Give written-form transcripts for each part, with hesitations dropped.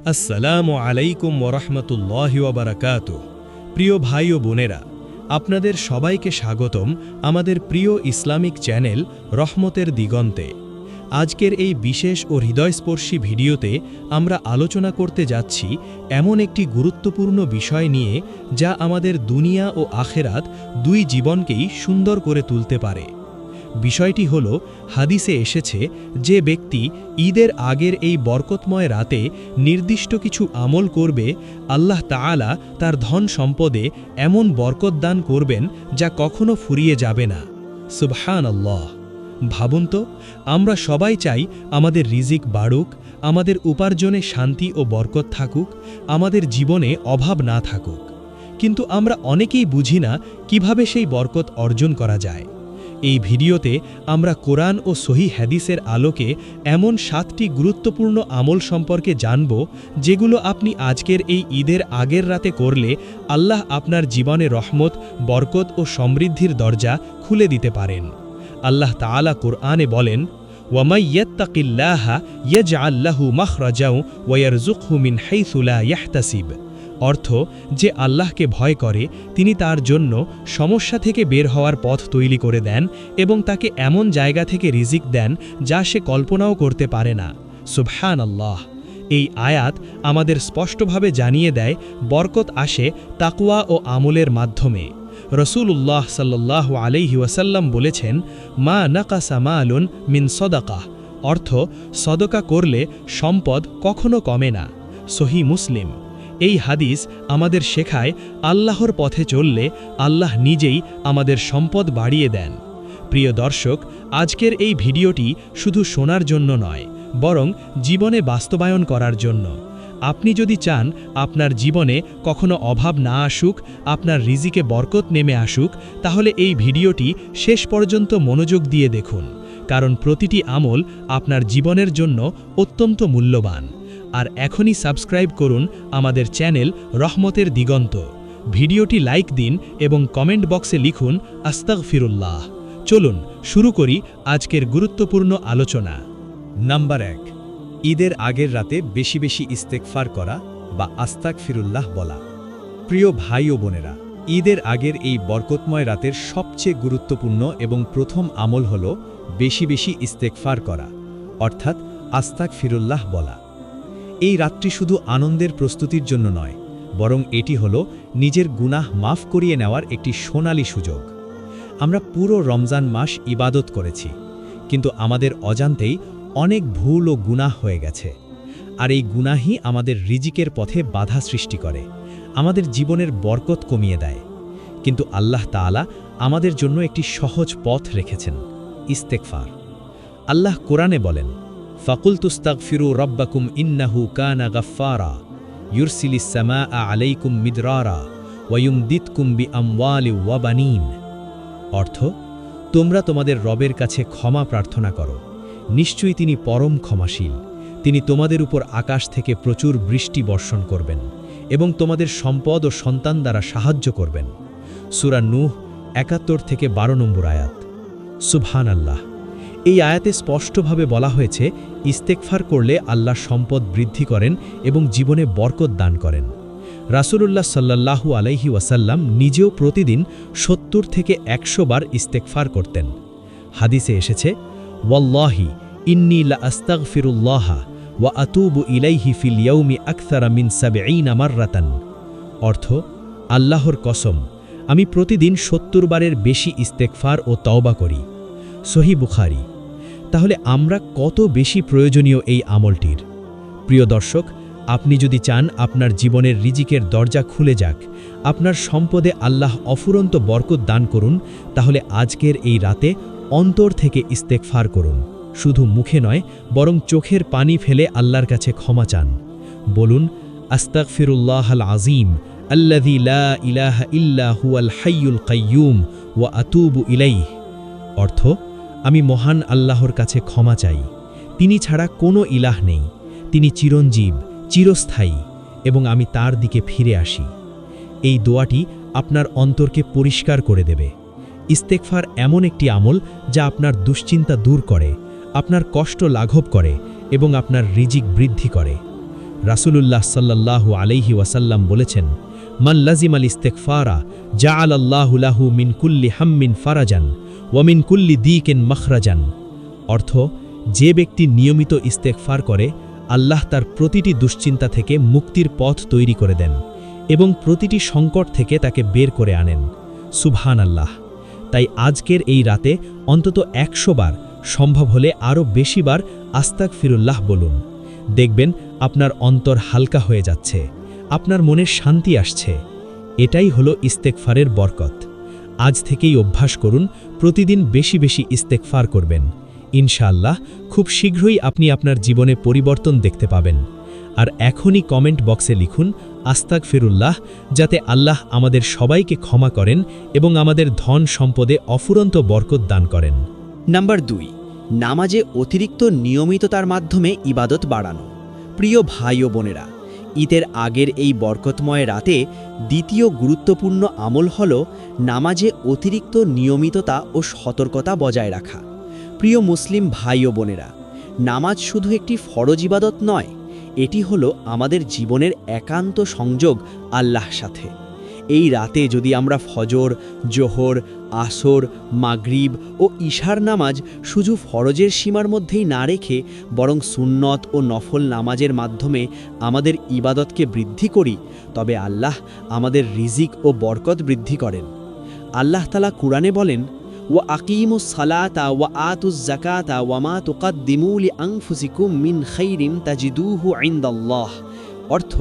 আসসালামু আলাইকুম ওরহমতুল্লাহি ওয়াবারাকাতুহু। প্রিয় ভাই ও বোনেরা, আপনাদের সবাইকে স্বাগতম আমাদের প্রিয় ইসলামিক চ্যানেল রহমতের দিগন্তে। আজকের এই বিশেষ ও হৃদয়স্পর্শী ভিডিওতে আমরা আলোচনা করতে যাচ্ছি এমন একটি গুরুত্বপূর্ণ বিষয় নিয়ে যা আমাদের দুনিয়া ও আখেরাত দুই জীবনকেই সুন্দর করে তুলতে পারে। বিষয়টি হল, হাদিসে এসেছে যে ব্যক্তি ঈদের আগের এই বরকতময় রাতে নির্দিষ্ট কিছু আমল করবে, আল্লাহ তাআলা তার ধন সম্পদে এমন বরকত দান করবেন যা কখনো ফুরিয়ে যাবে না। সুবহানাল্লাহ! ভাবুন তো, আমরা সবাই চাই আমাদের রিজিক বাড়ুক, আমাদের উপার্জনে শান্তি ও বরকত থাকুক, আমাদের জীবনে অভাব না থাকুক। কিন্তু আমরা অনেকেই বুঝি না কিভাবে সেই বরকত অর্জন করা যায়। এই ভিডিওতে আমরা কোরআন ও সহিহ হাদিসের আলোকে এমন 7টি গুরুত্বপূর্ণ আমল সম্পর্কে জানব, যেগুলো আপনি আজকের এই ঈদের আগের রাতে করলে আল্লাহ আপনার জীবনে রহমত, বরকত ও সমৃদ্ধির দরজা খুলে দিতে পারেন। আল্লাহ তাআলা কোরআনে বলেন, ওয়ামাই ইয়াত্তাকিল্লাহা ইয়াজআল লাহু মাখরাজাও ওয়া ইয়ারযুকহু মিন হাইসু লা ইয়াহতাসিব। অর্থ, যে আল্লাহকে ভয় করে তিনি তার জন্য সমস্যা থেকে বের হওয়ার পথ তৈরি করে দেন এবং তাকে এমন জায়গা থেকে রিজিক দেন যা সে কল্পনাও করতে পারে না। সুবহানাল্লাহ! এই আয়াত আমাদের স্পষ্টভাবে জানিয়ে দেয় বরকত আসে তাকওয়া ও আমলের মাধ্যমে। রাসূলুল্লাহ সাল্লাল্লাহু আলাইহি ওয়াসাল্লাম বলেছেন, মা নাকাসা মালুন মিন সদাকাহ। অর্থ, সদকা করলে সম্পদ কখনো কমে না। সহিহ মুসলিম। এই হাদিস আমাদের শেখায় আল্লাহর পথে চললে আল্লাহ নিজেই আমাদের সম্পদ বাড়িয়ে দেন। প্রিয় দর্শক, আজকের এই ভিডিওটি শুধু শোনার জন্য নয়, বরং জীবনে বাস্তবায়ন করার জন্য। আপনি যদি চান আপনার জীবনে কখনো অভাব না আসুক, আপনার রিজিকে বরকত নেমে আসুক, তাহলে এই ভিডিওটি শেষ পর্যন্ত মনোযোগ দিয়ে দেখুন, কারণ প্রতিটি আমল আপনার জীবনের জন্য অত্যন্ত মূল্যবান। আর এখনই সাবস্ক্রাইব করুন আমাদের চ্যানেল রহমতের দিগন্ত। ভিডিওটি লাইক দিন এবং কমেন্ট বক্সে লিখুন আস্তাগফিরুল্লাহ। চলুন শুরু করি আজকের গুরুত্বপূর্ণ আলোচনা। নাম্বার 1, ঈদের আগের রাতে বেশি বেশি ইস্তেগফার করা বা আস্তাগফিরুল্লাহ বলা। প্রিয় ভাই ও বোনেরা, ঈদের আগের এই বরকতময় রাতের সবচেয়ে গুরুত্বপূর্ণ এবং প্রথম আমল হল বেশি বেশি ইস্তেগফার করা, অর্থাৎ আস্তাগফিরুল্লাহ বলা। এই রাতটি শুধু আনন্দের প্রস্তুতির জন্য নয়, বরং এটি হল নিজের গুনাহ মাফ করিয়ে নেওয়ার একটি সোনালী সুযোগ। আমরা পুরো রমজান মাস ইবাদত করেছি, কিন্তু আমাদের অজান্তেই অনেক ভুল ও গুনাহ হয়ে গেছে। আর এই গুনাহই আমাদের রিজিকের পথে বাধা সৃষ্টি করে, আমাদের জীবনের বরকত কমিয়ে দেয়। কিন্তু আল্লাহ তাআলা আমাদের জন্য একটি সহজ পথ রেখেছেন, ইস্তেগফার। আল্লাহ কোরআনে বলেন, ফাকুলতুস্তাগফিরু রব্বাকুম ইন্নাহু কানা গাফফারা ইউরসিলিস সামাআ আলাইকুম মিদরারা ওয়া ইউমদিদকুম বিআমওয়ালি ওয়া বানিন। অর্থ, তোমরা তোমাদের রবের কাছে ক্ষমা প্রার্থনা করো, নিশ্চয়ই তিনি পরম ক্ষমাশীল। তিনি তোমাদের উপর আকাশ থেকে প্রচুর বৃষ্টি বর্ষণ করবেন এবং তোমাদের সম্পদ ও সন্তান দ্বারা সাহায্য করবেন। সূরা নূহ 71 থেকে 12 নম্বর আয়াত। সুবহানাল্লাহ! এই আয়াতে স্পষ্টভাবে বলা হয়েছে ইস্তেগফার করলে আল্লাহ সম্পদ বৃদ্ধি করেন এবং জীবনে বরকত দান করেন। রাসূলুল্লাহ সাল্লাল্লাহু আলাইহি ওয়াসাল্লাম নিজেও প্রতিদিন 70 থেকে 100 বার ইস্তেগফার করতেন। হাদিসে এসেছে, ওয়াল্লাহি ইন্নী লা আস্তাগফিরুল্লাহা ওয়া আতুবু ইলাইহি ফিল ইয়াউমি আকসারা মিন 70 মাররাতান। অর্থ, আল্লাহর কসম, আমি প্রতিদিন 70 বারের বেশি ইস্তেগফার ও তওবা করি। সহিহ বুখারী। তাহলে আমরা কত বেশি প্রয়োজনীয় এই আমলটির। প্রিয় দর্শক, আপনি যদি চান আপনার জীবনের রিজিকের দরজা খুলে যাক, আপনার সম্পদে আল্লাহ অফুরন্ত বরকত দান করুন, তাহলে আজকের এই রাতে অন্তর থেকে ইস্তেগফার করুন। শুধু মুখে নয়, বরং চোখের পানি ফেলে আল্লাহর কাছে ক্ষমা চান। বলুন, আস্তাগফিরুল্লাহাল আযীম আল্লাযী লা ইলাহা ইল্লা হুয়াল হাইয়ুল কাইয়্যুম ওয়া আতুবু ইলাইহি। অর্থ, আমি মহান আল্লাহর কাছে ক্ষমা চাই। তিনি ছাড়া কোনো ইলাহ নেই, তিনি চিরঞ্জীব, চিরস্থায়ী, এবং আমি তার দিকে ফিরে আসি। এই দোয়াটি আপনার অন্তরকে পরিষ্কার করে দেবে। ইস্তেগফার এমন একটি আমল যা আপনার দুশ্চিন্তা দূর করে, আপনার কষ্ট লাঘব করে এবং আপনার রিজিক বৃদ্ধি করে। রাসূলুল্লাহ সাল্লাল্লাহু আলাইহি ওয়াসাল্লাম বলেছেন, মান লাজিমাল ইস্তিগফারা জাআলাল্লাহু লাহু মিন কুল্লি হাম্মিন ফারাজান ওয়া মিন কুল্লি দীকিন মাখরাজান। অর্থ, যে ব্যক্তি নিয়মিত ইস্তেগফার করে, আল্লাহ তার প্রতিটি দুশ্চিন্তা থেকে মুক্তির পথ তৈরি করে দেন এবং প্রতিটি সংকট থেকে তাকে বের করে আনেন। সুবহানাল্লাহ। তাই আজকের এই রাতে অন্তত 100 বার, সম্ভব হলে আরও বেশিবার আস্তাগফিরুল্লাহ বলুন। দেখবেন আপনার অন্তর হালকা হয়ে যাচ্ছে, আপনার মনে শান্তি আসছে। এটাই হলো ইস্তেগফারের বরকত। আজ থেকেই অভ্যাস করুন, প্রতিদিন বেশি বেশি ইস্তেগফার করবেন। ইনশাআল্লাহ খুব শীঘ্রই আপনি আপনার জীবনে পরিবর্তন দেখতে পাবেন। আর এখনই কমেন্ট বক্সে লিখুন আস্তাগফিরুল্লাহ, যাতে আল্লাহ আমাদের সবাইকে ক্ষমা করেন এবং আমাদের ধন সম্পদে অফুরন্ত বরকত দান করেন। নাম্বার 2, নামাজে অতিরিক্ত নিয়মিততার মাধ্যমে ইবাদত বাড়ানো। প্রিয় ভাই ও বোনেরা, ঈদের আগের এই বরকতময় রাতে দ্বিতীয় গুরুত্বপূর্ণ আমল হল নামাজে অতিরিক্ত নিয়মিততা ও সতর্কতা বজায় রাখা। প্রিয় মুসলিম ভাই ও বোনেরা, নামাজ শুধু একটি ফরজ ইবাদত নয়, এটি হলো আমাদের জীবনের একান্ত সংযোগ আল্লাহর সাথে। এই রাতে যদি আমরা ফজর, জোহর, আসর, মাগরিব ও ইশার নামাজ শুধু ফরজের সীমার মধ্যেই না রেখে বরং সুন্নত ও নফল নামাজের মাধ্যমে আমাদের ইবাদতকে বৃদ্ধি করি, তবে আল্লাহ আমাদের রিজিক ও বরকত বৃদ্ধি করেন। আল্লাহ তাআলা কুরআনে বলেন, ওয়া আকিমুস সালাতা ওয়া আতুজ যাকাতা ওয়া মা তুকাদ্দিমু লিআনফুসিকুম মিন খাইরিন তাজিদুহু ইনদাল্লাহ। অর্থ,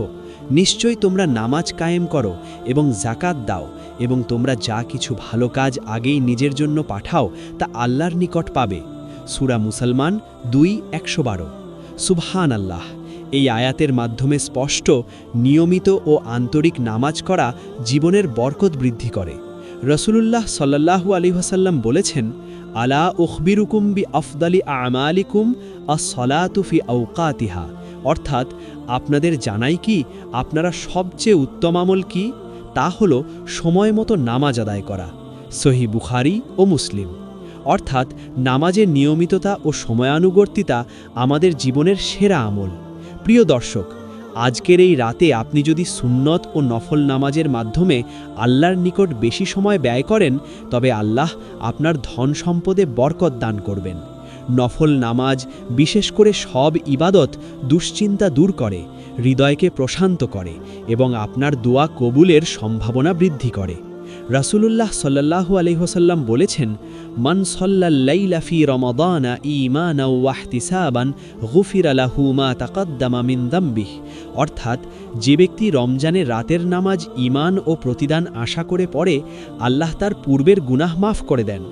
নিশ্চয়ই তোমরা নামাজ কায়েম করো এবং যাকাত দাও, এবং তোমরা যা কিছু ভালো কাজ আগেই নিজের জন্য পাঠাও তা আল্লাহর নিকট পাবে। সূরা মুসলমান 2:112। সুবহানাল্লাহ। এই আয়াতের মাধ্যমে স্পষ্ট, নিয়মিত ও আন্তরিক নামাজ করা জীবনের বরকত বৃদ্ধি করে। রাসূলুল্লাহ সাল্লাল্লাহু আলাইহি ওয়াসাল্লাম বলেছেন, আলা উখবিরুকুম বি আফদালি আমালিকুম আস-সালাতু ফি আওকাতিহা। অর্থাৎ, আপনাদের জানাই কি আপনারা সবচেয়ে উত্তম আমল কি? তা হলো সময় মতো নামাজ আদায় করা। সহিহ বুখারী ও মুসলিম। অর্থাৎ, নামাজের নিয়মিততা ও সময়ানুবর্তিতা আমাদের জীবনের সেরা আমল। প্রিয় দর্শক, আজকের এই রাতে আপনি যদি সুন্নত ও নফল নামাজের মাধ্যমে আল্লাহর নিকট বেশি সময় ব্যয় করেন, তবে আল্লাহ আপনার ধন সম্পদে বরকত দান করবেন। নফল নামাজ, বিশেষ করে সব ইবাদত, দুশ্চিন্তা দূর করে, হৃদয়কে প্রশান্ত করে এবং আপনার দোয়া কবুলের সম্ভাবনা বৃদ্ধি করে। রাসূলুল্লাহ সাল্লাল্লাহু আলাইহি ওয়াসাল্লাম বলেছেন, মান সাল্লাল লাইলা ফি রমাদানা ঈমানাও ওয়া ইহতিসাবান গুফিরা লাহু মা তাকাদ্দামা মিন যামবিহি। অর্থাৎ, যে ব্যক্তি রমজানে রাতের নামাজ ঈমান ও প্রতিদান আশা করে পড়ে, আল্লাহ তার পূর্বের গুনাহ মাফ করে দেন।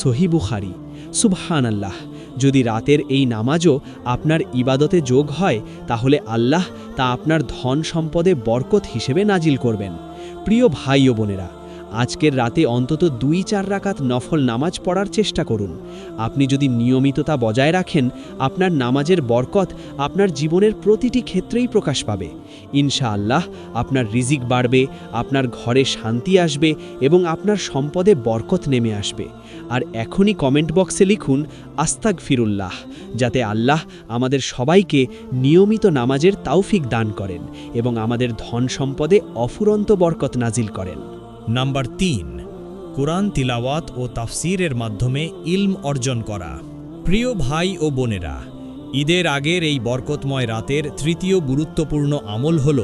সহিহ বুখারী। সুবহানাল্লাহ। যদি রাতের এই নামাজও আপনার ইবাদতে যোগ হয়, তাহলে আল্লাহ তা আপনার ধন সম্পদে বরকত হিসেবে নাজিল করবেন। প্রিয় ভাই ও বোনেরা, আজকের রাতে অন্তত 2-4 রাকাত নফল নামাজ পড়ার চেষ্টা করুন। আপনি যদি নিয়মিততা বজায় রাখেন, আপনার নামাজের বরকত আপনার জীবনের প্রতিটি ক্ষেত্রেই প্রকাশ পাবে। ইনশাআল্লাহ আপনার রিজিক বাড়বে, আপনার ঘরে শান্তি আসবে এবং আপনার সম্পদে বরকত নেমে আসবে। আর এখনই কমেন্ট বক্সে লিখুন আস্তাগফিরুল্লাহ, যাতে আল্লাহ আমাদের সবাইকে নিয়মিত নামাজের তৌফিক দান করেন এবং আমাদের ধন সম্পদে অফুরন্ত বরকত নাজিল করেন। নাম্বার 3, কুরআন তিলাওয়াত ও তাফসীরের মাধ্যমে ইলম অর্জন করা। প্রিয় ভাই ও বোনেরা, ঈদের আগের এই বরকতময় রাতের তৃতীয় গুরুত্বপূর্ণ আমল হল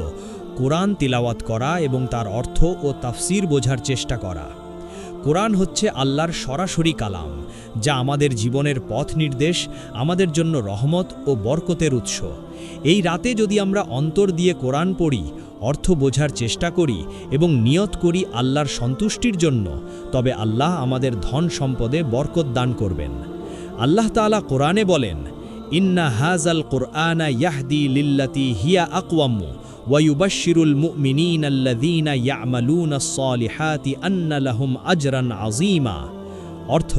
কুরআন তিলাওয়াত করা এবং তার অর্থ ও তাফসীর বোঝার চেষ্টা করা। কুরআন হচ্ছে আল্লাহর সরাসরি কালাম, যা আমাদের জীবনের পথ নির্দেশ, আমাদের জন্য রহমত ও বরকতের উৎস। এই রাতে যদি আমরা অন্তর দিয়ে কোরআন পড়ি, অর্থ বোঝার চেষ্টা করি এবং নিয়ত করি আল্লাহর সন্তুষ্টির জন্য, তবে আল্লাহ আমাদের ধন সম্পদে বরকত দান করবেন। আল্লাহ তাআলা কোরআনে বলেন, ইন্না হাযাল কুরআনা ইয়াহদি লিল্লাতি হিয়া আকওয়ামু ওয়া ইউবাশশিরুল মুমিনিনা আল্লাযীনা ইয়া'মালুনাস সালিহাতি আন্না লাহুম আজরান আযীমা। অর্থ,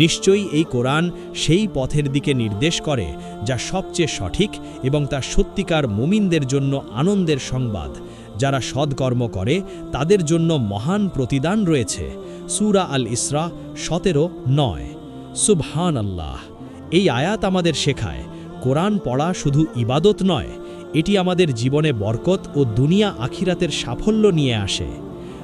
নিশ্চয়ই এই কোরআন সেই পথের দিকে নির্দেশ করে যা সবচেয়ে সঠিক এবং তা সত্যিকার মুমিনদের জন্য আনন্দের সংবাদ। যারা সৎকর্ম করে তাদের জন্য মহান প্রতিদান রয়েছে। সূরা আল ইসরা 17:9। সুবহানাল্লাহ। এই আয়াত আমাদের শেখায়, কোরআন পড়া শুধু ইবাদত নয়, এটি আমাদের জীবনে বরকত ও দুনিয়া আখিরাতের সাফল্য নিয়ে আসে।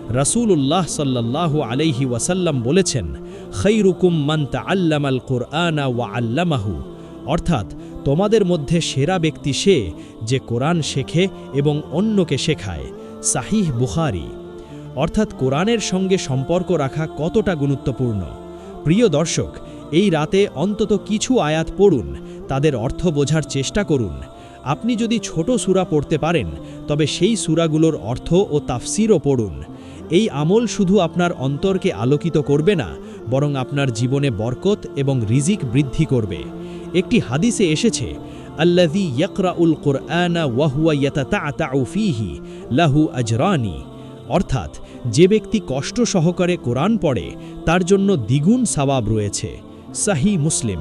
রাসূলুল্লাহ সাল্লাল্লাহু আলাইহি ওয়াসাল্লাম বলেছেন, খায়রুকুম মান তাআল্লামাল কুরআনা ওয়া আল্লামাহু, অর্থাৎ তোমাদের মধ্যে সেরা ব্যক্তি সে যে কোরআন শেখে এবং অন্যকে শেখায়। সাহিহ বুখারী। অর্থাৎ কোরআনের সঙ্গে সম্পর্ক রাখা কতটা গুরুত্বপূর্ণ। প্রিয় দর্শক, এই রাতে অন্তত কিছু আয়াত পড়ুন, তাদের অর্থ বোঝার চেষ্টা করুন। আপনি যদি ছোট সূরা পড়তে পারেন তবে সেই সূরাগুলোর অর্থ ও তাফসিরও পড়ুন। এই আমল শুধু আপনার অন্তরকে আলোকিত করবে না, বরং আপনার জীবনে বরকত এবং রিজিক বৃদ্ধি করবে। একটি হাদিসে এসেছে, আল্লাযী ইয়াকরাউল কুরআনা ওয়া হুয়া ইয়াতাতাআতাউ ফীহি লাহু আজরানি, অর্থাৎ যে ব্যক্তি কষ্ট সহকারে কোরআন পড়ে তার জন্য দ্বিগুণ সওয়াব রয়েছে। সহিহ মুসলিম।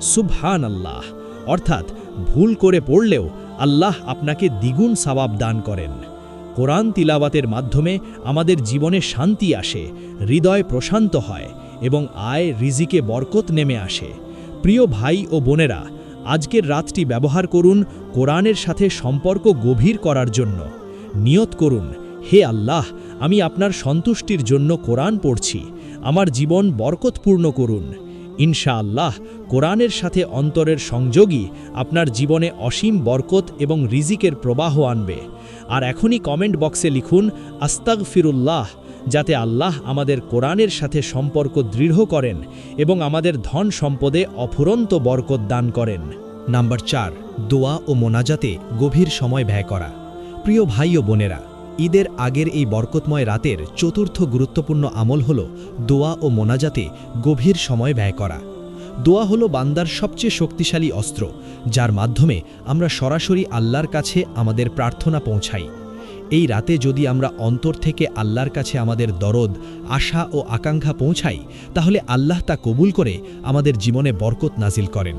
সুবহানাল্লাহ, অর্থাৎ ভুল করে পড়লেও আল্লাহ আপনাকে দ্বিগুণ সওয়াব দান করেন। কোরআন তিলাওয়াতের মাধ্যমে আমাদের জীবনে শান্তি আসে, হৃদয় প্রশান্ত হয় এবং আয় রিজিকে বরকত নেমে আসে। প্রিয় ভাই ও বোনেরা, আজকের রাতটি ব্যবহার করুন কোরআনের সাথে সম্পর্ক গভীর করার জন্য। নিয়ত করুন, হে আল্লাহ, আমি আপনার সন্তুষ্টির জন্য কোরআন পড়ছি, আমার জীবন বরকতপূর্ণ করুন। ইনশাআল্লাহ কোরআনের সাথে অন্তরের সংযোগই আপনার জীবনে অসীম বরকত এবং রিজিকের প্রবাহ আনবে। আর এখনই কমেন্ট বক্সে লিখুন আস্তাগফিরুল্লাহ, যাতে আল্লাহ আমাদের কোরআনের সাথে সম্পর্ক দৃঢ় করেন এবং আমাদের ধন সম্পদে অফুরন্ত বরকত দান করেন। নাম্বার 4, দোয়া ও মোনাজাতে গভীর সময় ব্যয় করা। প্রিয় ভাই ও বোনেরা, ঈদের আগের এই বরকতময় রাতের চতুর্থ গুরুত্বপূর্ণ আমল হল দোয়া ও মোনাজাতে গভীর সময় ব্যয় করা। দোয়া হলো বান্দার সবচেয়ে শক্তিশালী অস্ত্র, যার মাধ্যমে আমরা সরাসরি আল্লাহর কাছে আমাদের প্রার্থনা পৌঁছাই। এই রাতে যদি আমরা অন্তর থেকে আল্লাহর কাছে আমাদের দরদ, আশা ও আকাঙ্ক্ষা পৌঁছাই, তাহলে আল্লাহ তা কবুল করে আমাদের জীবনে বরকত নাজিল করেন।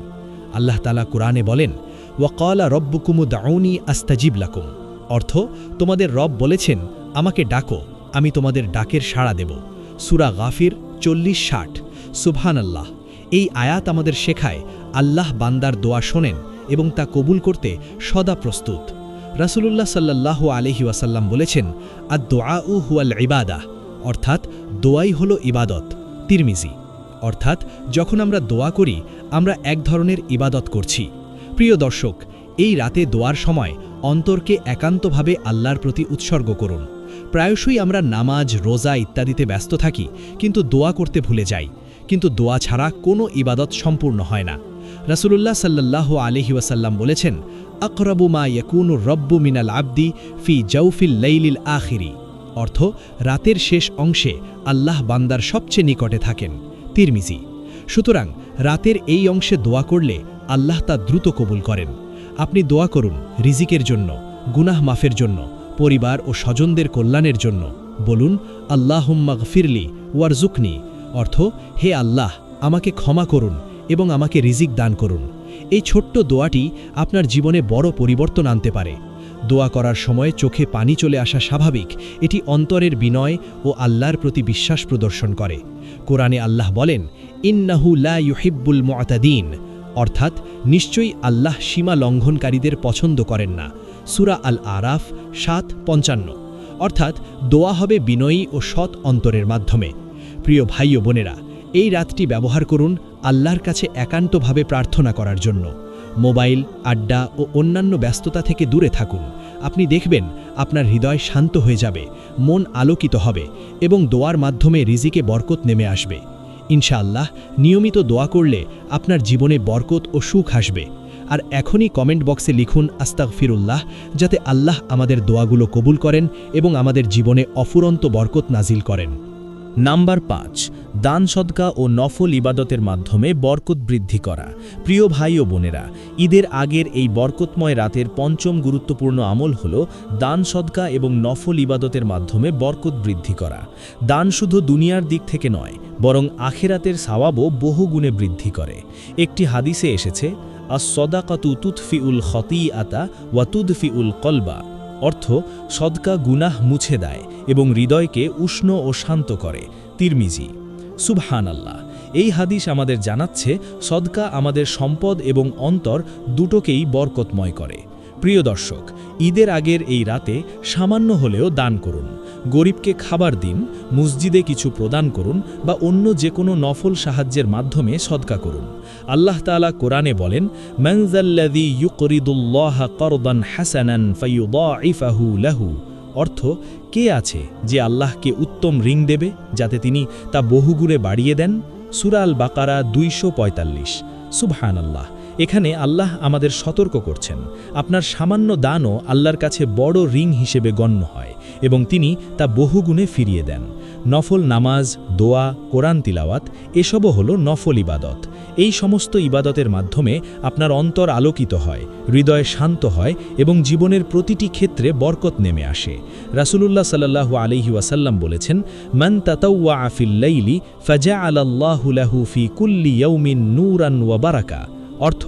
আল্লাহ তাআলা কুরআনে বলেন, ওয়াকালা রব্বুকুম উদউনি আস্তাজিব লাকুম, অর্থ তোমাদের রব বলেছেন, আমাকে ডাকো, আমি তোমাদের ডাকের সাড়া দেব। সূরা গাফির 40-60। সুবহানাল্লাহ। এই আয়াত আমাদের শেখায় আল্লাহ বান্দার দোয়া শোনেন এবং তা কবুল করতে সদা প্রস্তুত। রাসূলুল্লাহ সাল্লাল্লাহু আলাইহি ওয়াসাল্লাম বলেছেন, আদ-দুআউ হুয়াল ইবাদাহ, অর্থাৎ দোয়াই হলো ইবাদত। তিরমিজি। অর্থাৎ যখন আমরা দোয়া করি আমরা এক ধরনের ইবাদত করছি। প্রিয় দর্শক, এই রাতে দোয়ার সময় অন্তরকে একান্তভাবে আল্লাহর প্রতি উৎসর্গ করুন। প্রায়শই আমরা নামাজ, রোজা ইত্যাদিতে ব্যস্ত থাকি, কিন্তু দোয়া করতে ভুলে যাই। কিন্তু দোয়া ছাড়া কোনো ইবাদত সম্পূর্ণ হয় না। রাসূলুল্লাহ সাল্লাল্লাহু আলাইহি ওয়াসাল্লাম বলেছেন, আকরাবু মা ইয়াকুনুর রব্বু মিনাল আবদি ফি জাওফিল লাইলিল আখিরি, অর্থ রাতের শেষ অংশে আল্লাহ বান্দার সবচেয়ে নিকটে থাকেন। তিরমিজি। সুতরাং রাতের এই অংশে দোয়া করলে আল্লাহ তা দ্রুত কবুল করেন। আপনি দোয়া করুন রিজিকের জন্য, গুনাহ মাফের জন্য, পরিবার ও স্বজনদের কল্যাণের জন্য। বলুন, আল্লাহুম্মা গফিরলি ওয়ারজুকনি, অর্থ হে আল্লাহ, আমাকে ক্ষমা করুন এবং আমাকে রিজিক দান করুন। এই ছোট্ট দোয়াটি আপনার জীবনে বড় পরিবর্তন আনতে পারে। দোয়া করার সময় চোখে পানি চলে আসা স্বাভাবিক, এটি অন্তরের বিনয় ও আল্লাহর প্রতি বিশ্বাস প্রদর্শন করে। কোরআনে আল্লাহ বলেন, ইন্নাহু লা ইউহিব্বুল মুআতাদিন, অর্থাৎ নিশ্চয়ই আল্লাহ সীমা লঙ্ঘনকারীদের পছন্দ করেন না। সূরা আল আরাফ 7:55। অর্থাৎ দোয়া হবে বিনয়ী ও সৎ অন্তরের মাধ্যমে। প্রিয় ভাই ও বোনেরা, এই রাতটি ব্যবহার করুন আল্লাহর কাছে একান্তভাবে প্রার্থনা করার জন্য। মোবাইল, আড্ডা ও অন্যান্য ব্যস্ততা থেকে দূরে থাকুন। আপনি দেখবেন আপনার হৃদয় শান্ত হয়ে যাবে, মন আলোকিত হবে এবং দোয়ার মাধ্যমে রিজিকে বরকত নেমে আসবে। ইনশাআল্লাহ নিয়মিত দোয়া করলে আপনার জীবনে বরকত ও সুখ আসবে। আর এখনই কমেন্ট বক্সে লিখুন আস্তাগফিরুল্লাহ, যাতে আল্লাহ আমাদের দোয়াগুলো কবুল করেন এবং আমাদের জীবনে অফুরন্ত বরকত নাজিল করেন। নাম্বার 5, দান সদকা ও নফল ইবাদতের মাধ্যমে বরকত বৃদ্ধি করা। প্রিয় ভাই ও বোনেরা, ঈদের আগের এই বরকতময় রাতের পঞ্চম গুরুত্বপূর্ণ আমল হল দান সদকা এবং নফল ইবাদতের মাধ্যমে বরকত বৃদ্ধি করা। দান শুধু দুনিয়ার দিক থেকে নয়, বরং আখিরাতের সওয়াবও বহুগুণে বৃদ্ধি করে। একটি হাদিসে এসেছে, আস-সদাকাতু তুতফিউল খতিআতা ওয়া তুদফিউল কলবা, অর্থ সদকা গুনাহ মুছে দেয় এবং হৃদয়কে উষ্ণ ও শান্ত করে। তিরমিজি। সুবহানাল্লাহ। এই হাদিস আমাদের জানাচ্ছে সদকা আমাদের সম্পদ এবং অন্তর দুটোকেই বরকতময় করে। প্রিয় দর্শক, ঈদের আগের এই রাতে সামান্য হলেও দান করুন, গরিবকে খাবার দিন, মসজিদে কিছু প্রদান করুন বা অন্য যে কোনো নফল সাহায্যের মাধ্যমে সদকা করুন। আল্লাহ তাআলা কোরআনে বলেন, মান যাল্লাযী ইউকরিদুল্লাহা করদান হাসানান ফায়ুদাইফাহু লাহু। অর্থ, কে আছে যে আল্লাহকে উত্তম ঋণ দেবে যাতে তিনি তা বহুগুণে বাড়িয়ে দেন? সূরা আল বাকারা 245। সুবহানাল্লাহ। এখানে আল্লাহ আমাদের সতর্ক করছেন, আপনার সামান্য দানও আল্লাহর কাছে বড় ঋণ হিসেবে গণ্য হয় এবং তিনি তা বহুগুণে ফিরিয়ে দেন। নফল নামাজ, দোয়া, কোরআন তিলাওয়াত এসবও হলো নফল ইবাদত। এই সমস্ত ইবাদতের মাধ্যমে আপনার অন্তর আলোকিত হয়, হৃদয় শান্ত হয় এবং জীবনের প্রতিটি ক্ষেত্রে বরকত নেমে আসে। রাসূলুল্লাহ সাল্লাল্লাহু আলাইহি ওয়াসাল্লাম বলেছেন, মান তাতাওয়া ফিল লাইলি ফাজআলাল্লাহু লাহু ফি কুল্লি ইয়াউমিন নূরান ওয়া বারাকা। অর্থ,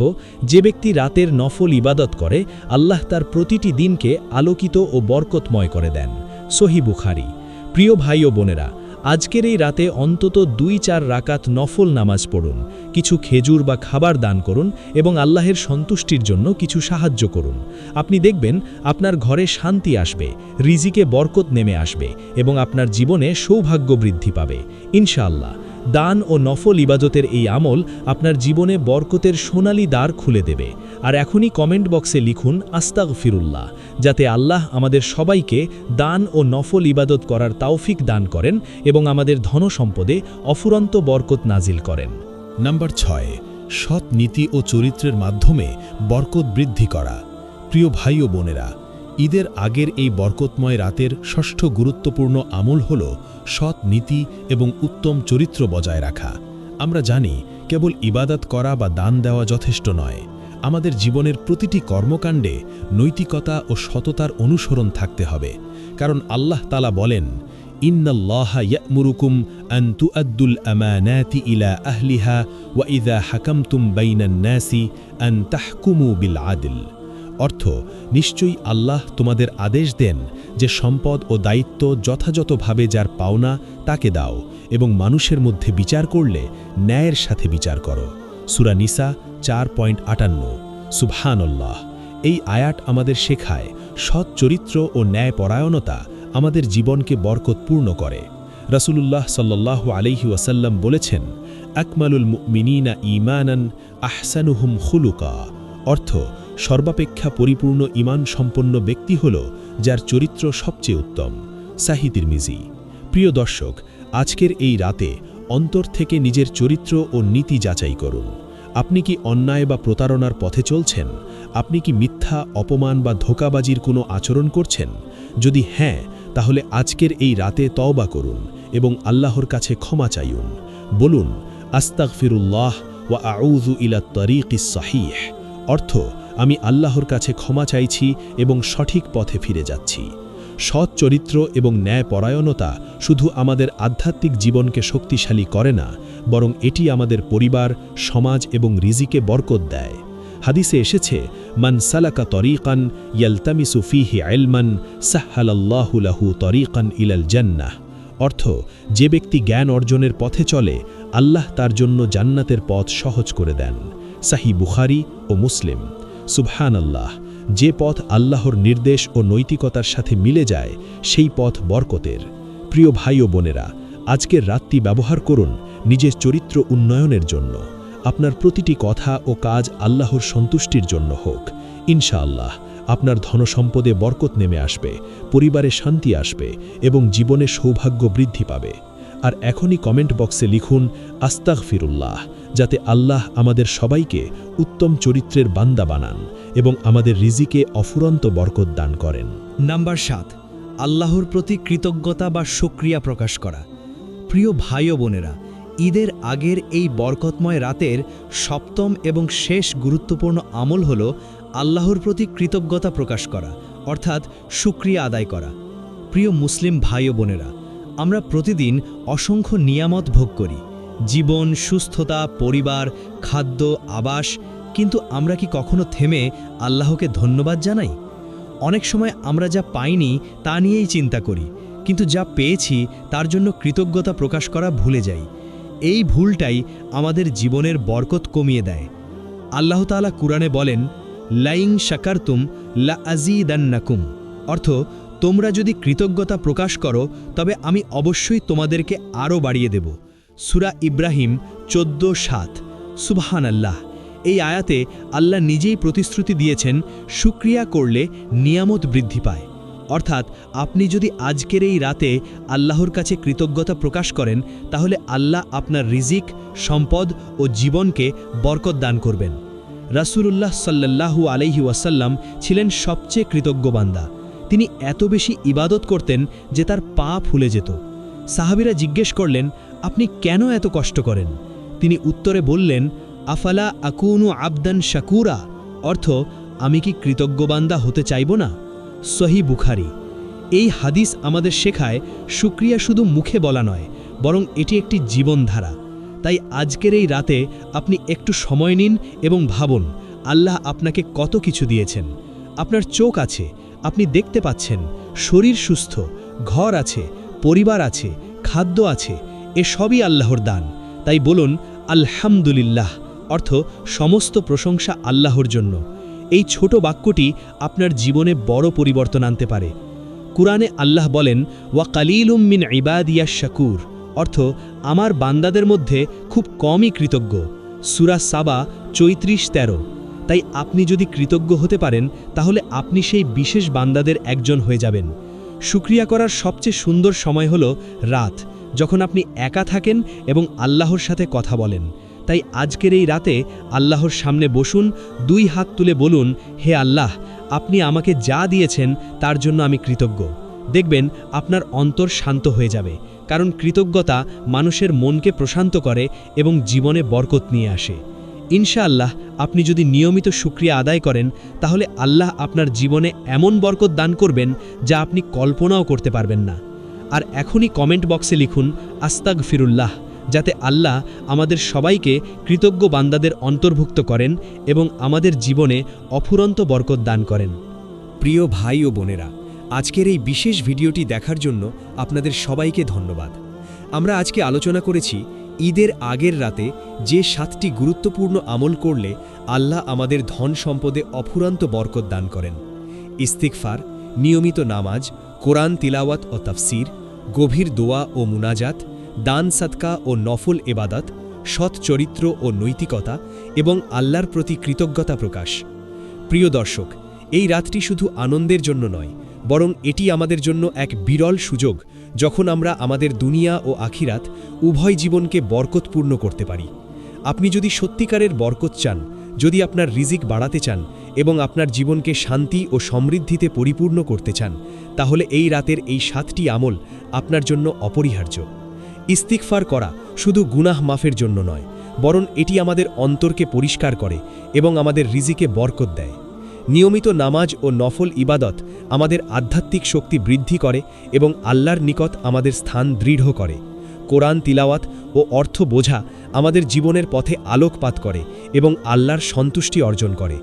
যে ব্যক্তি রাতের নফল ইবাদত করে আল্লাহ তার প্রতিটি দিনকে আলোকিত ও বরকতময় করে দেন। সহিহ বুখারী। প্রিয় ভাই ও বোনেরা, আজকের এই রাতে অন্তত 2-4 রাকাত নফল নামাজ পড়ুন, কিছু খেজুর বা খাবার দান করুন এবং আল্লাহের সন্তুষ্টির জন্য কিছু সাহায্য করুন। আপনি দেখবেন আপনার ঘরে শান্তি আসবে, রিজিকে বরকত নেমে আসবে এবং আপনার জীবনে সৌভাগ্য বৃদ্ধি পাবে ইনশাআল্লাহ। দান ও নফল ইবাদতের এই আমল আপনার জীবনে বরকতের সোনালী দ্বার খুলে দেবে। আর এখনই কমেন্ট বক্সে লিখুন আস্তাগফিরুল্লাহ, যাতে আল্লাহ আমাদের সবাইকে দান ও নফল ইবাদত করার তৌফিক দান করেন এবং আমাদের ধনসম্পদে অফুরন্ত বরকত নাজিল করেন। নাম্বার 6, সৎ নীতি ও চরিত্রের মাধ্যমে বরকত বৃদ্ধি করা। প্রিয় ভাই ও বোনেরা, ঈদের আগের এই বরকতময় রাতের ষষ্ঠ গুরুত্বপূর্ণ আমল হল সৎ নীতি এবং উত্তম চরিত্র বজায় রাখা। আমরা জানি কেবল ইবাদত করা বা দান দেওয়া যথেষ্ট নয়, আমাদের জীবনের প্রতিটি কর্মকাণ্ডে নৈতিকতা ও সততার অনুসরণ থাকতে হবে। কারণ আল্লাহ তাআলা বলেন, ইন্নাল্লাহা ইয়া'মুরুকুম আন তুআদ্দুল আমানাতি ইলা আহলিহা ওয়া ইযা হাকামতুম বাইনান নাসি আন তাহকুমু বিল আদল। অর্থ, নিশ্চয়ই আল্লাহ তোমাদের আদেশ দেন যে সম্পদ ও দায়িত্ব যথাযথভাবে যার পাওনা তাকে দাও এবং মানুষের মধ্যে বিচার করলে ন্যায়ের সাথে বিচার করো। সূরা নিসা 4.58। সুবহানাল্লাহ। এই আয়াত আমাদের শেখায় সৎ চরিত্র ও ন্যায়পরায়ণতা আমাদের জীবনকে বরকতপূর্ণ করে। রাসূলুল্লাহ সাল্লাল্লাহু আলাইহি ওয়াসাল্লাম বলেছেন, আকমালুল মুমিনিনা ঈমানান আহসানুহুম খুলুকা। অর্থ, সর্বাপেক্ষা পরিপূর্ণ ঈমান সম্পন্ন ব্যক্তি হল যার চরিত্র সবচেয়ে উত্তম। সাহিহ তিরমিজি। প্রিয় দর্শক, আজকের এই রাতে অন্তর থেকে নিজের চরিত্র ও নীতি যাচাই করুন। আপনি কি অন্যায় বা প্রতারণার পথে চলছেন? আপনি কি মিথ্যা, অপমান বা ধোঁকাবাজির কোনো আচরণ করছেন? যদি হ্যাঁ, তাহলে আজকের এই রাতে তওবা করুন এবং আল্লাহর কাছে ক্ষমা চাইুন। বলুন, আস্তাগফিরুল্লাহ ওয়া আউযু ইলাত তারিকিস সহিহ। অর্থ, আমি আল্লাহর কাছে ক্ষমা চাইছি এবং সঠিক পথে ফিরে যাচ্ছি। সৎ চরিত্র এবং ন্যায়পরায়ণতা শুধু আমাদের আধ্যাত্মিক জীবনকে শক্তিশালী করে না, বরং এটি আমাদের পরিবার, সমাজ এবং রিজিকে বরকত দেয়। হাদিসে এসেছে, মান সালাকা তরিকান ইয়ালতামিসু ফীহি ইলমান সাহহালাল্লাহু লাহু তরিকান ইলাল জান্নাহ। অর্থ, যে ব্যক্তি জ্ঞান অর্জনের পথে চলে আল্লাহ তার জন্য জান্নাতের পথ সহজ করে দেন। সাহিহ বুখারী ও মুসলিম। সুবহানাল্লাহ। যে পথ আল্লাহর নির্দেশ ও নৈতিকতার সাথে মিলে যায় সেই পথ বরকতের। প্রিয় ভাই ও বোনেরা, আজকের রাতটি ব্যবহার করুন নিজের চরিত্র উন্নয়নের জন্য। আপনার প্রতিটি কথা ও কাজ আল্লাহর সন্তুষ্টির জন্য হোক। ইনশাআল্লাহ আপনার ধনসম্পদে বরকত নেমে আসবে, পরিবারে শান্তি আসবে এবং জীবনে সৌভাগ্য বৃদ্ধি পাবে। আর এখনই কমেন্ট বক্সে লিখুন আস্তাগফিরুল্লাহ, যাতে আল্লাহ আমাদের সবাইকে উত্তম চরিত্রের বান্দা বানান এবং আমাদের রিজিকে অফুরন্ত বরকত দান করেন। নাম্বার 7, আল্লাহর প্রতি কৃতজ্ঞতা বা শুকরিয়া প্রকাশ করা। প্রিয় ভাই ও বোনেরা, ঈদের আগের এই বরকতময় রাতের সপ্তম এবং শেষ গুরুত্বপূর্ণ আমল হল আল্লাহর প্রতি কৃতজ্ঞতা প্রকাশ করা, অর্থাৎ শুকরিয়া আদায় করা। প্রিয় মুসলিম ভাই ও বোনেরা, আমরা প্রতিদিন অসংখ্য নিয়ামত ভোগ করি, জীবন, সুস্থতা, পরিবার, খাদ্য, আবাস, কিন্তু আমরা কি কখনো থেমে আল্লাহকে ধন্যবাদ জানাই? অনেক সময় আমরা যা পাইনি তা নিয়েই চিন্তা করি, কিন্তু যা পেয়েছি তার জন্য কৃতজ্ঞতা প্রকাশ করা ভুলে যাই। এই ভুলটাই আমাদের জীবনের বরকত কমিয়ে দেয়। আল্লাহ তাআলা কুরআনে বলেন, লাইং শাকারতুম লা আজিদান্নাকুম, অর্থ তোমরা যদি কৃতজ্ঞতা প্রকাশ করো তবে আমি অবশ্যই তোমাদেরকে আরও বাড়িয়ে দেব। সূরা ইব্রাহিম 14:7। সুবহানাল্লাহ। এই আয়াতে আল্লাহ নিজেই প্রতিশ্রুতি দিয়েছেন শুকরিয়া করলে নিয়ামত বৃদ্ধি পায়। অর্থাৎ আপনি যদি আজকের এই রাতে আল্লাহর কাছে কৃতজ্ঞতা প্রকাশ করেন তাহলে আল্লাহ আপনার রিজিক, সম্পদ ও জীবনকে বরকত দান করবেন। রাসূলুল্লাহ সাল্লাল্লাহু আলাইহি ওয়াসাল্লাম ছিলেন সবচেয়ে কৃতজ্ঞ বান্দা। তিনি এত বেশি ইবাদত করতেন যে তার পা ফুলে যেত। সাহাবীরা জিজ্ঞেস করলেন, আপনি কেন এত কষ্ট করেন? তিনি উত্তরে বললেন, আফালা আকুনু আবদান শাকুরা, অর্থ আমি কি কৃতজ্ঞ বান্দা হতে চাইব না? সহিহ বুখারী। এই হাদিস আমাদের শেখায় শুকরিয়া শুধু মুখে বলা নয়, বরং এটি একটি জীবনধারা। তাই আজকের এই রাতে আপনি একটু সময় নিন এবং ভাবুন আল্লাহ আপনাকে কত কিছু দিয়েছেন। আপনার চোখ আছে, আপনি দেখতে পাচ্ছেন, শরীর সুস্থ, ঘর আছে, পরিবার আছে, খাদ্য আছে, এ সবই আল্লাহর দান। তাই বলুন আলহামদুলিল্লাহ, অর্থ সমস্ত প্রশংসা আল্লাহর জন্য। এই ছোট বাক্যটি আপনার জীবনে বড় পরিবর্তন আনতে পারে। কুরআনে আল্লাহ বলেন, ওয়া কালিলুম মিন ইবাদিয়াশ শাকুর, অর্থ আমার বান্দাদের মধ্যে খুব কমই কৃতজ্ঞ। সূরা সাবা 34:13। তাই আপনি যদি কৃতজ্ঞ হতে পারেন তাহলে আপনি সেই বিশেষ বান্দাদের একজন হয়ে যাবেন। শুকরিয়া করার সবচেয়ে সুন্দর সময় হলো রাত, যখন আপনি একা থাকেন এবং আল্লাহর সাথে কথা বলেন। তাই আজকের এই রাতে আল্লাহর সামনে বসুন, 2 হাত তুলে বলুন, হে আল্লাহ, আপনি আমাকে যা দিয়েছেন তার জন্য আমি কৃতজ্ঞ। দেখবেন আপনার অন্তর শান্ত হয়ে যাবে, কারণ কৃতজ্ঞতা মানুষের মনকে প্রশান্ত করে এবং জীবনে বরকত নিয়ে আসে। ইনশাআল্লাহ আপনি যদি নিয়মিত শুকরিয়া আদায় করেন তাহলে আল্লাহ আপনার জীবনে এমন বরকত দান করবেন যা আপনি কল্পনাও করতে পারবেন না। আর এখনই কমেন্ট বক্সে লিখুন আস্তাগফিরুল্লাহ, যাতে আল্লাহ আমাদের সবাইকে কৃতজ্ঞ বান্দাদের অন্তর্ভুক্ত করেন এবং আমাদের জীবনে অফুরন্ত বরকত দান করেন। প্রিয় ভাই ও বোনেরা, আজকের এই বিশেষ ভিডিওটি দেখার জন্য আপনাদের সবাইকে ধন্যবাদ। আমরা আজকে আলোচনা করেছি ঈদের আগের রাতে যে 7টি গুরুত্বপূর্ণ আমল করলে আল্লাহ আমাদের ধন সম্পদে অফুরন্ত বরকত দান করেন। ইস্তিগফার, নিয়মিত নামাজ, কোরআন তিলাওয়াত ও তাফসির, গভীর দোয়া ও মুনাজাত, দান সাদকা ও নফল ইবাদত, সৎ চরিত্র ও নৈতিকতা এবং আল্লাহর প্রতি কৃতজ্ঞতা প্রকাশ। প্রিয় দর্শক, এই রাতটি শুধু আনন্দের জন্য নয়, বরং এটি আমাদের জন্য এক বিরল সুযোগ যখন আমরা আমাদের দুনিয়া ও আখিরাত উভয় জীবনকে বরকতপূর্ণ করতে পারি। আপনি যদি সত্যিকারের বরকত চান, যদি আপনার রিজিক বাড়াতে চান এবং আপনার জীবনকে শান্তি ও সমৃদ্ধিতে পরিপূর্ণ করতে চান, তাহলে এই রাতের এই 7টি আমল আপনার জন্য অপরিহার্য। ইস্তিগফার করা শুধু গুনাহ মাফের জন্য নয়, বরং এটি আমাদের অন্তরকে পরিষ্কার করে এবং আমাদের রিজিকে বরকত দেয়। নিয়মিত নামাজ ও নফল ইবাদত আমাদের আধ্যাত্মিক শক্তি বৃদ্ধি করে এবং আল্লাহর নিকট আমাদের স্থান দৃঢ় করে। কোরআন তিলাওয়াত ও অর্থ বোঝা আমাদের জীবনের পথে আলোকপাত করে এবং আল্লাহর সন্তুষ্টি অর্জন করে।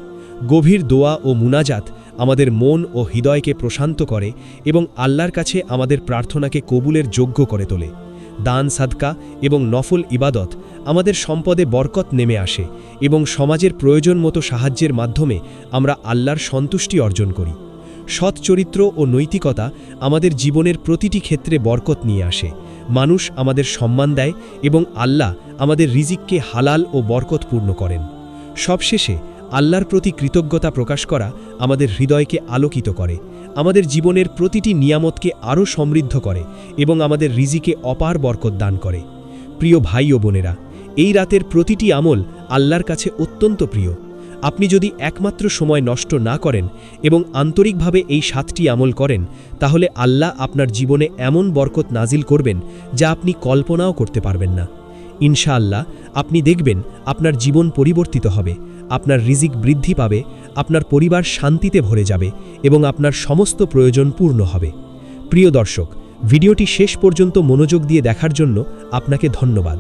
গভীর দোয়া ও মুনাজাত আমাদের মন ও হৃদয়কে প্রশান্ত করে এবং আল্লাহর কাছে আমাদের প্রার্থনাকে কবুলের যোগ্য করে তোলে। দান সাদকা এবং নফল ইবাদত আমাদের সম্পদে বরকত নেমে আসে এবং সমাজের প্রয়োজন মতো সাহায্যের মাধ্যমে আমরা আল্লাহর সন্তুষ্টি অর্জন করি। সৎ চরিত্র ও নৈতিকতা আমাদের জীবনের প্রতিটি ক্ষেত্রে বরকত নিয়ে আসে। মানুষ আমাদের সম্মান দেয় এবং আল্লাহ আমাদের রিজিককে হালাল ও বরকতপূর্ণ করেন। সবশেষে আল্লাহর প্রতি কৃতজ্ঞতা প্রকাশ করা আমাদের হৃদয়কে আলোকিত করে, আমাদের জীবনের প্রতিটি নিয়ামতকে আরও সমৃদ্ধ করে এবং আমাদের রিজিকে অপার বরকত দান করে। প্রিয় ভাই ও বোনেরা, এই রাতের প্রতিটি আমল আল্লাহর কাছে অত্যন্ত প্রিয়। আপনি যদি একমাত্র সময় নষ্ট না করেন এবং আন্তরিকভাবে এই 7টি আমল করেন, তাহলে আল্লাহ আপনার জীবনে এমন বরকত নাজিল করবেন যা আপনি কল্পনাও করতে পারবেন না। ইনশাআল্লাহ আপনি দেখবেন আপনার জীবন পরিবর্তিত হবে, আপনার রিজিক বৃদ্ধি পাবে, আপনার পরিবার শান্তিতে ভরে যাবে এবং আপনার সমস্ত প্রয়োজন পূর্ণ হবে। প্রিয় দর্শক, ভিডিওটি শেষ পর্যন্ত মনোযোগ দিয়ে দেখার জন্য আপনাকে ধন্যবাদ।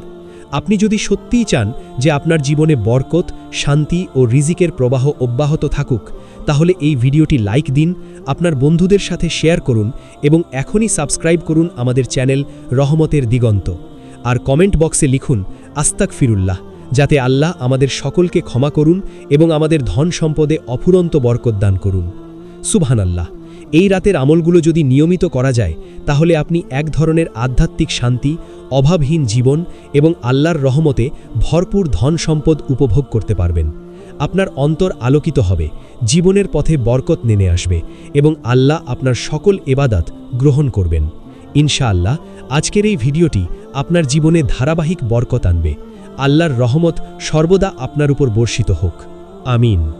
আপনি যদি সত্যিই চান যে আপনার জীবনে বরকত, শান্তি ও রিজিকের প্রবাহ অব্যাহত থাকুক, তাহলে এই ভিডিওটি লাইক দিন, আপনার বন্ধুদের সাথে শেয়ার করুন এবং এখনই সাবস্ক্রাইব করুন আমাদের চ্যানেল রহমতের দিগন্ত। আর কমেন্ট বক্সে লিখুন আস্তাগফিরুল্লাহ, যাতে আল্লাহ আমাদের সকলকে ক্ষমা করুন এবং আমাদের ধন সম্পদে অফুরন্ত বরকত দান করুন। সুবহানাল্লাহ। এই রাতের আমলগুলো যদি নিয়মিত করা যায় তাহলে আপনি এক ধরনের আধ্যাত্মিক শান্তি, অভাবহীন জীবন এবং আল্লাহর রহমতে ভরপুর ধন সম্পদ উপভোগ করতে পারবেন। আপনার অন্তর আলোকিত হবে, জীবনের পথে বরকত নেমে আসবে এবং আল্লাহ আপনার সকল ইবাদত গ্রহণ করবেন। ইনশাআল্লাহ আজকের এই ভিডিওটি আপনার জীবনে ধারাবাহিক বরকত আনবে। আল্লাহর রহমত সর্বদা আপনার উপর বর্ষিত হোক। আমিন।